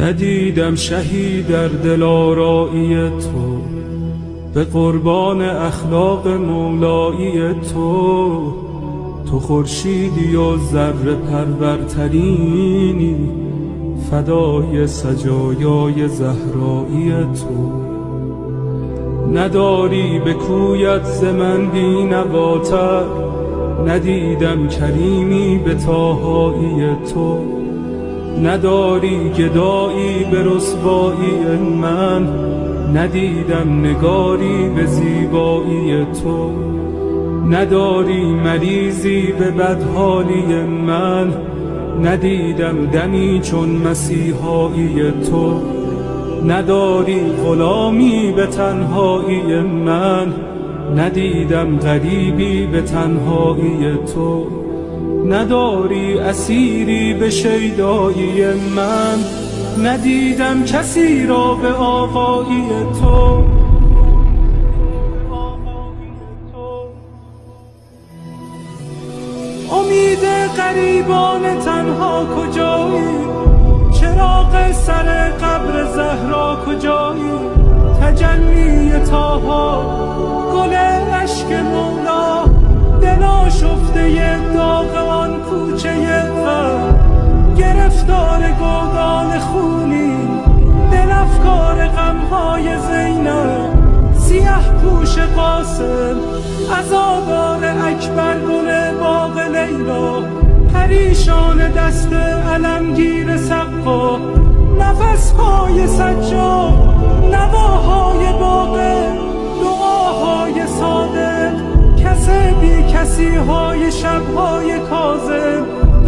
ندیدم شهی در دلارایی تو، به قربان اخلاق مولایی تو. تو خورشیدی و ذره پرورترینی، فدای سجایای زهرایی تو. نداری به کویت ز من بینواتر، ندیدم کریمی به طاهایی تو. نداری گدایی به رسوایی من، ندیدم نگاری به زیبایی تو. نداری مریضی به بدحالی من، ندیدم دمی چون مسیحایی تو. نداری غلامی به تنهایی من، ندیدم غریبی به تنهایی تو. نداری اسیری به شیدایی من، ندیدم کسی را به آقایی تو. امید غریبان تنها کجایی؟ چراغ سر قبر زهرا کجایی؟ تجلی طاها، گل اشک مولا، دل آشفته داغ آن کوچه غم. گرفتار گودال خونی، دل افکار غمهای زینب. سیه پوش قاسم، عزادار اکبر، گل باغ لیلا. پریشان دست علمگیر سقا، نفسهای سجاد، نواهای باغ، دعاهای صادق. کس بی کسی های شبهای کاظم،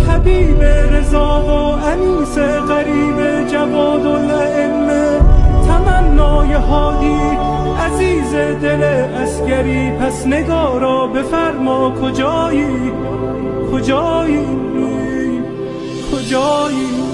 حبیب رضا و انیس غریب جواد الائمه. تمنای هادی عزیز دل عسکری، پس نگارا بفرما کجایی؟ کجایی؟ کجایی؟